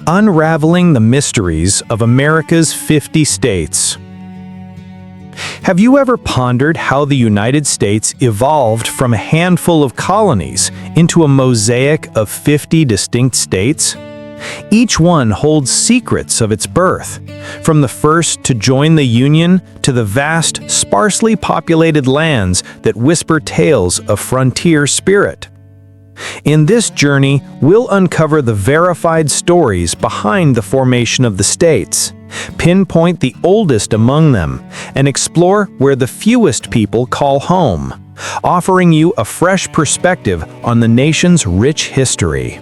Unraveling the mysteries of America's 50 states. Have you ever pondered how the United States evolved from a handful of colonies into a mosaic of 50 distinct states? Each one holds secrets of its birth, from the first to join the Union to the vast, sparsely populated lands that whisper tales of frontier spirit. In this journey, we'll uncover the verified stories behind the formation of the states, pinpoint the oldest among them, and explore where the fewest people call home, offering you a fresh perspective on the nation's rich history.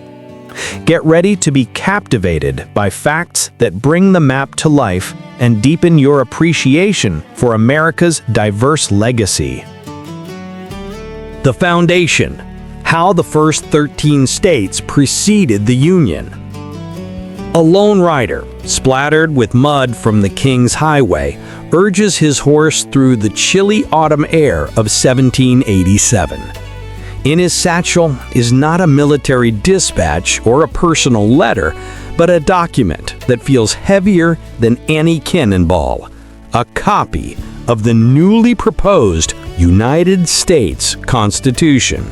Get ready to be captivated by facts that bring the map to life and deepen your appreciation for America's diverse legacy. The foundation: how the first 13 states preceded the Union. A lone rider, splattered with mud from the King's Highway, urges his horse through the chilly autumn air of 1787. In his satchel is not a military dispatch or a personal letter, but a document that feels heavier than any cannonball, a copy of the newly proposed United States Constitution.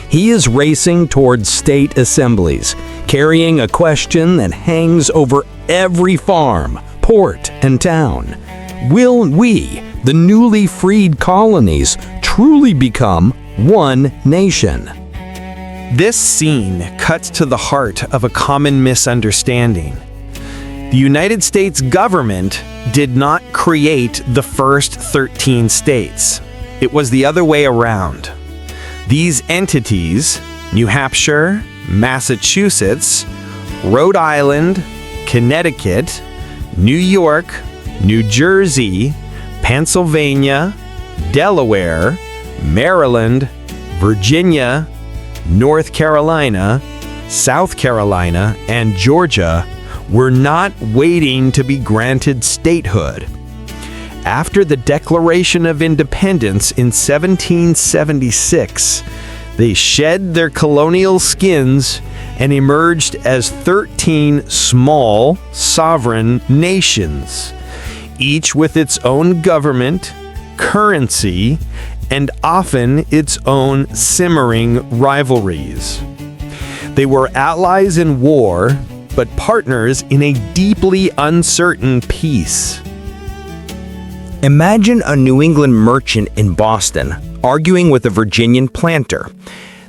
He is racing towards state assemblies, carrying a question that hangs over every farm, port, and town. Will we, the newly freed colonies, truly become one nation? This scene cuts to the heart of a common misunderstanding. The United States government did not create the first 13 states. It was the other way around. These entities, New Hampshire, Massachusetts, Rhode Island, Connecticut, New York, New Jersey, Pennsylvania, Delaware, Maryland, Virginia, North Carolina, South Carolina, and Georgia, were not waiting to be granted statehood. After the Declaration of Independence in 1776, they shed their colonial skins and emerged as 13 small, sovereign nations, each with its own government, currency, and often its own simmering rivalries. They were allies in war, but partners in a deeply uncertain peace. Imagine a New England merchant in Boston arguing with a Virginian planter.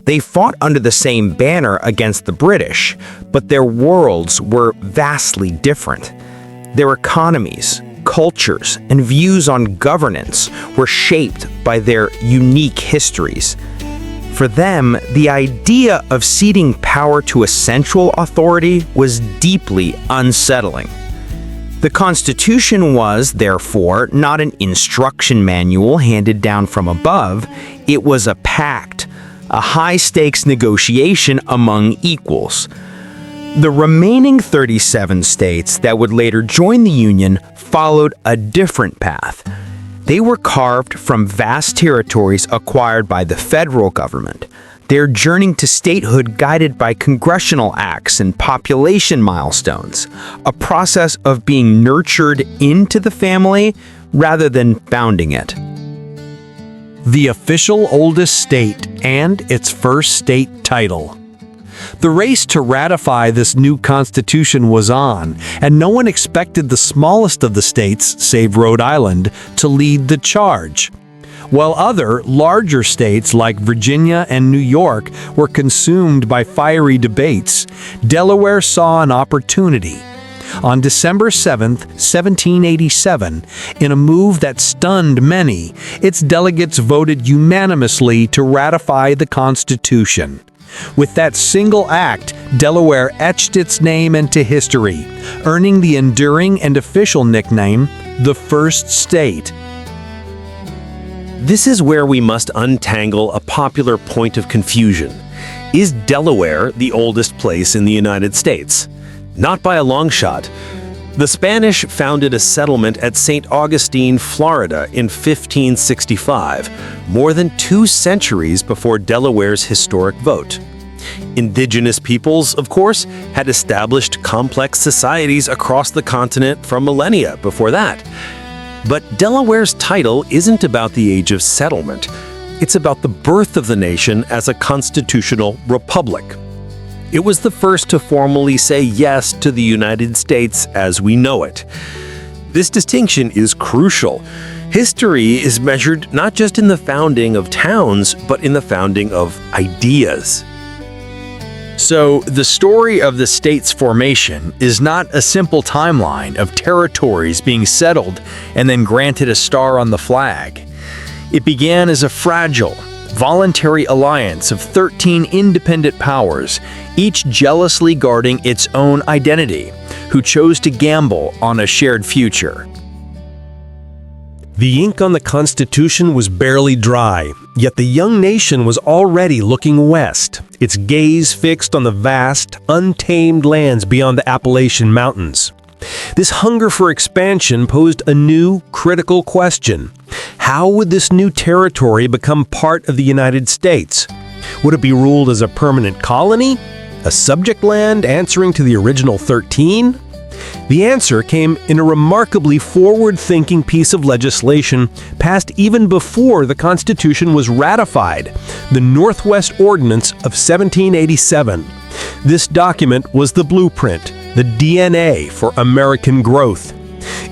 They fought under the same banner against the British, but their worlds were vastly different. Their economies, cultures, and views on governance were shaped by their unique histories. For them, the idea of ceding power to a central authority was deeply unsettling. The Constitution was, therefore, not an instruction manual handed down from above. It was a pact, a high-stakes negotiation among equals. The remaining 37 states that would later join the Union followed a different path. They were carved from vast territories acquired by the federal government, their journey to statehood guided by congressional acts and population milestones, a process of being nurtured into the family rather than founding it. The official oldest state and its first state title. The race to ratify this new constitution was on, and no one expected the smallest of the states, save Rhode Island, to lead the charge. While other, larger states like Virginia and New York were consumed by fiery debates, Delaware saw an opportunity. On December 7, 1787, in a move that stunned many, its delegates voted unanimously to ratify the Constitution. With that single act, Delaware etched its name into history, earning the enduring and official nickname, the First State. This is where we must untangle a popular point of confusion. Is Delaware the oldest place in the United States? Not by a long shot. The Spanish founded a settlement at St. Augustine, Florida in 1565, more than 2 centuries before Delaware's historic vote. Indigenous peoples, of course, had established complex societies across the continent for millennia before that. But Delaware's title isn't about the age of settlement. It's about the birth of the nation as a constitutional republic. It was the first to formally say yes to the United States as we know it. This distinction is crucial. History is measured not just in the founding of towns, but in the founding of ideas. So, the story of the state's formation is not a simple timeline of territories being settled and then granted a star on the flag. It began as a fragile, voluntary alliance of 13 independent powers, each jealously guarding its own identity, who chose to gamble on a shared future. The ink on the Constitution was barely dry, yet the young nation was already looking west, its gaze fixed on the vast, untamed lands beyond the Appalachian Mountains. This hunger for expansion posed a new, critical question. How would this new territory become part of the United States? Would it be ruled as a permanent colony? A subject land answering to the original 13? The answer came in a remarkably forward-thinking piece of legislation passed even before the Constitution was ratified, the Northwest Ordinance of 1787. This document was the blueprint, the DNA for American growth.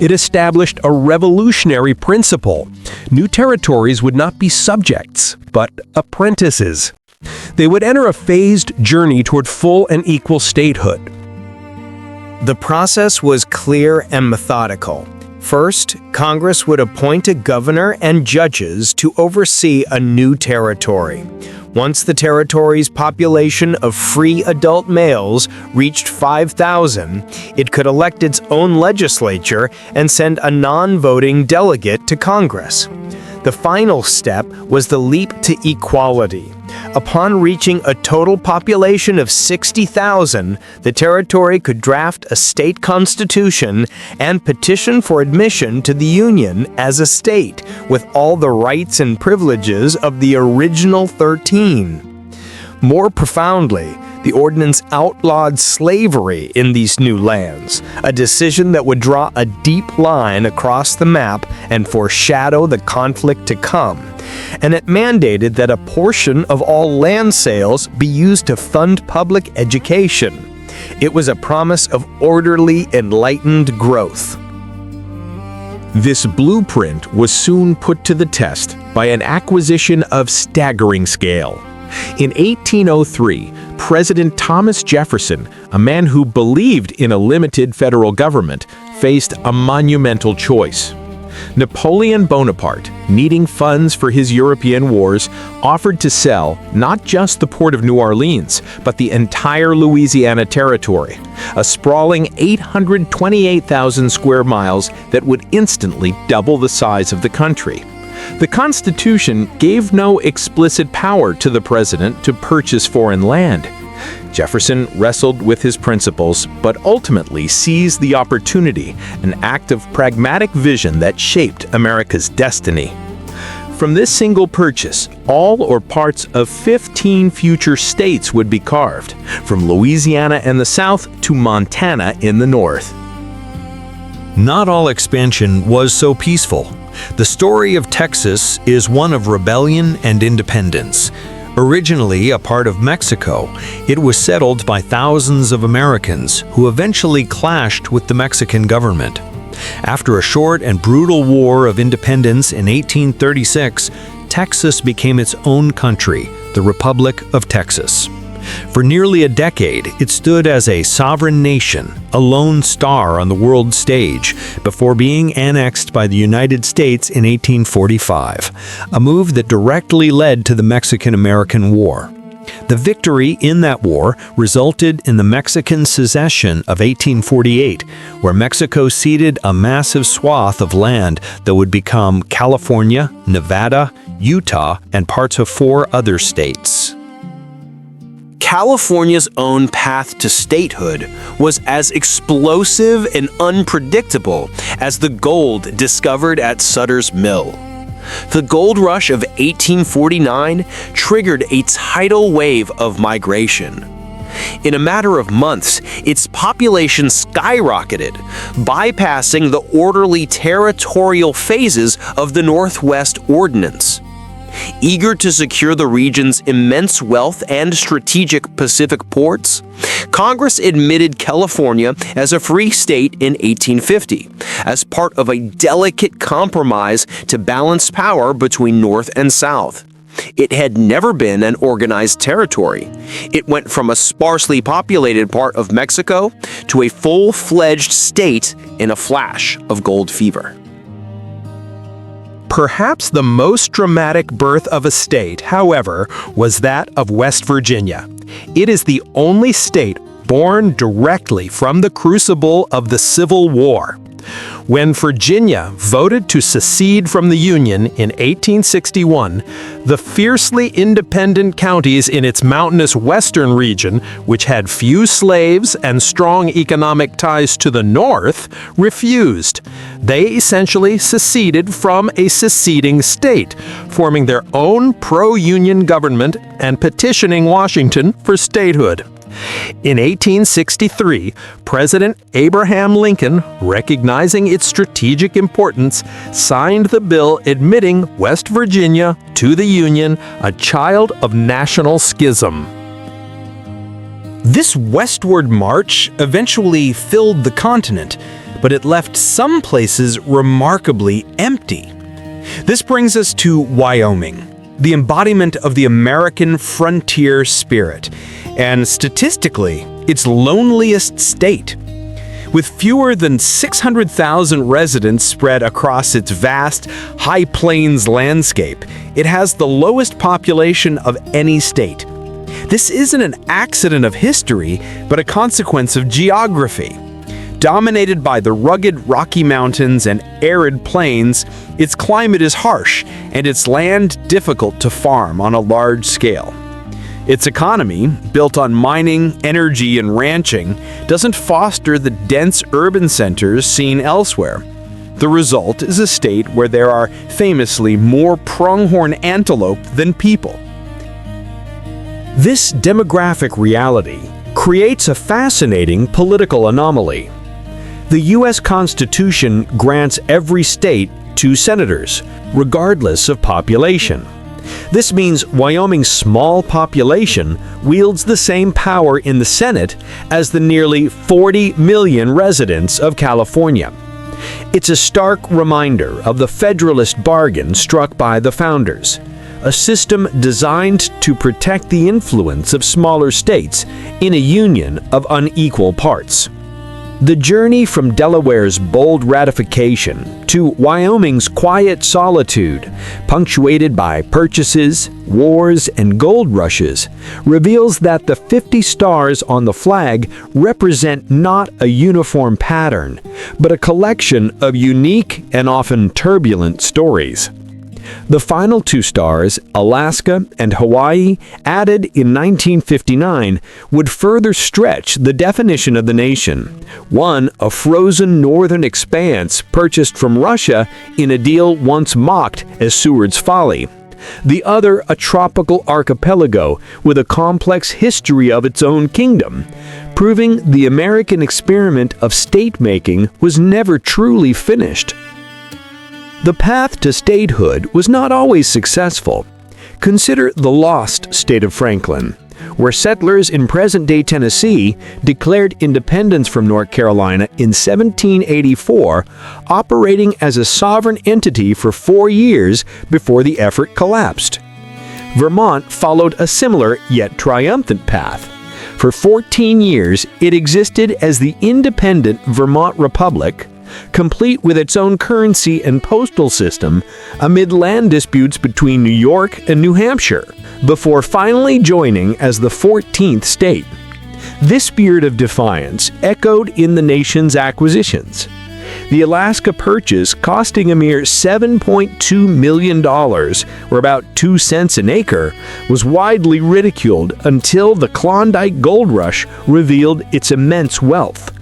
It established a revolutionary principle. New territories would not be subjects, but apprentices. They would enter a phased journey toward full and equal statehood. The process was clear and methodical. First, Congress would appoint a governor and judges to oversee a new territory. Once the territory's population of free adult males reached 5,000, it could elect its own legislature and send a non-voting delegate to Congress. The final step was the leap to equality. Upon reaching a total population of 60,000, the territory could draft a state constitution and petition for admission to the Union as a state, with all the rights and privileges of the original 13. More profoundly, the ordinance outlawed slavery in these new lands, a decision that would draw a deep line across the map and foreshadow the conflict to come. And it mandated that a portion of all land sales be used to fund public education. It was a promise of orderly, enlightened growth. This blueprint was soon put to the test by an acquisition of staggering scale. In 1803, President Thomas Jefferson, a man who believed in a limited federal government, faced a monumental choice. Napoleon Bonaparte, needing funds for his European wars, offered to sell not just the port of New Orleans, but the entire Louisiana territory, a sprawling 828,000 square miles that would instantly double the size of the country. The Constitution gave no explicit power to the president to purchase foreign land. Jefferson wrestled with his principles, but ultimately seized the opportunity, an act of pragmatic vision that shaped America's destiny. From this single purchase, all or parts of 15 future states would be carved, from Louisiana in the south to Montana in the north. Not all expansion was so peaceful. The story of Texas is one of rebellion and independence. Originally a part of Mexico, it was settled by thousands of Americans who eventually clashed with the Mexican government. After a short and brutal war of independence in 1836, Texas became its own country, the Republic of Texas. For nearly a decade, it stood as a sovereign nation, a lone star on the world stage, before being annexed by the United States in 1845, a move that directly led to the Mexican-American War. The victory in that war resulted in the Mexican Secession of 1848, where Mexico ceded a massive swath of land that would become California, Nevada, Utah, and parts of 4 other states. California's own path to statehood was as explosive and unpredictable as the gold discovered at Sutter's Mill. The gold rush of 1849 triggered a tidal wave of migration. In a matter of months, its population skyrocketed, bypassing the orderly territorial phases of the Northwest Ordinance. Eager to secure the region's immense wealth and strategic Pacific ports, Congress admitted California as a free state in 1850, as part of a delicate compromise to balance power between North and South. It had never been an organized territory. It went from a sparsely populated part of Mexico to a full-fledged state in a flash of gold fever. Perhaps the most dramatic birth of a state, however, was that of West Virginia. It is the only state born directly from the crucible of the Civil War. When Virginia voted to secede from the Union in 1861, the fiercely independent counties in its mountainous western region, which had few slaves and strong economic ties to the north, refused. They essentially seceded from a seceding state, forming their own pro-Union government and petitioning Washington for statehood. In 1863, President Abraham Lincoln, recognizing its strategic importance, signed the bill admitting West Virginia to the Union, a child of national schism. This westward march eventually filled the continent, but it left some places remarkably empty. This brings us to Wyoming, the embodiment of the American frontier spirit, and statistically, its loneliest state. With fewer than 600,000 residents spread across its vast, high plains landscape, it has the lowest population of any state. This isn't an accident of history, but a consequence of geography. Dominated by the rugged Rocky Mountains and arid plains, its climate is harsh and its land difficult to farm on a large scale. Its economy, built on mining, energy, and ranching, doesn't foster the dense urban centers seen elsewhere. The result is a state where there are famously more pronghorn antelope than people. This demographic reality creates a fascinating political anomaly. The U.S. Constitution grants every state 2 senators, regardless of population. This means Wyoming's small population wields the same power in the Senate as the nearly 40 million residents of California. It's a stark reminder of the Federalist bargain struck by the founders, a system designed to protect the influence of smaller states in a union of unequal parts. The journey from Delaware's bold ratification to Wyoming's quiet solitude, punctuated by purchases, wars, and gold rushes, reveals that the 50 stars on the flag represent not a uniform pattern, but a collection of unique and often turbulent stories. The final 2 stars, Alaska and Hawaii, added in 1959, would further stretch the definition of the nation. One, a frozen northern expanse purchased from Russia in a deal once mocked as Seward's Folly. The other, a tropical archipelago with a complex history of its own kingdom, proving the American experiment of state-making was never truly finished. The path to statehood was not always successful. Consider the lost state of Franklin, where settlers in present-day Tennessee declared independence from North Carolina in 1784, operating as a sovereign entity for 4 years before the effort collapsed. Vermont followed a similar yet triumphant path. For 14 years, it existed as the independent Vermont Republic, complete with its own currency and postal system, amid land disputes between New York and New Hampshire, before finally joining as the 14th state. This spirit of defiance echoed in the nation's acquisitions. The Alaska Purchase, costing a mere $7.2 million, or about 2 cents an acre, was widely ridiculed until the Klondike Gold Rush revealed its immense wealth.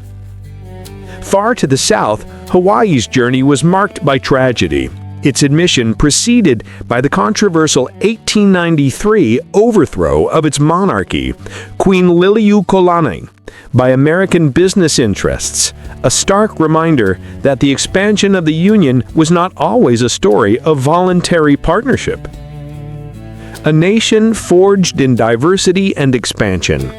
Far to the south, Hawaii's journey was marked by tragedy. Its admission preceded by the controversial 1893 overthrow of its monarchy, Queen Liliuokalani, by American business interests, a stark reminder that the expansion of the Union was not always a story of voluntary partnership. A nation forged in diversity and expansion.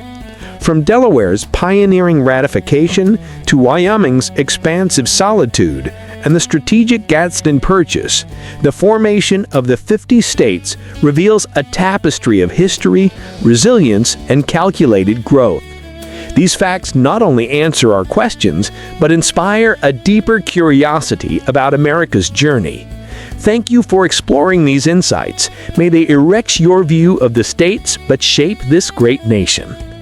From Delaware's pioneering ratification to Wyoming's expansive solitude and the strategic Gadsden Purchase, the formation of the 50 states reveals a tapestry of history, resilience, and calculated growth. These facts not only answer our questions, but inspire a deeper curiosity about America's journey. Thank you for exploring these insights. May they enrich your view of the states but shape this great nation.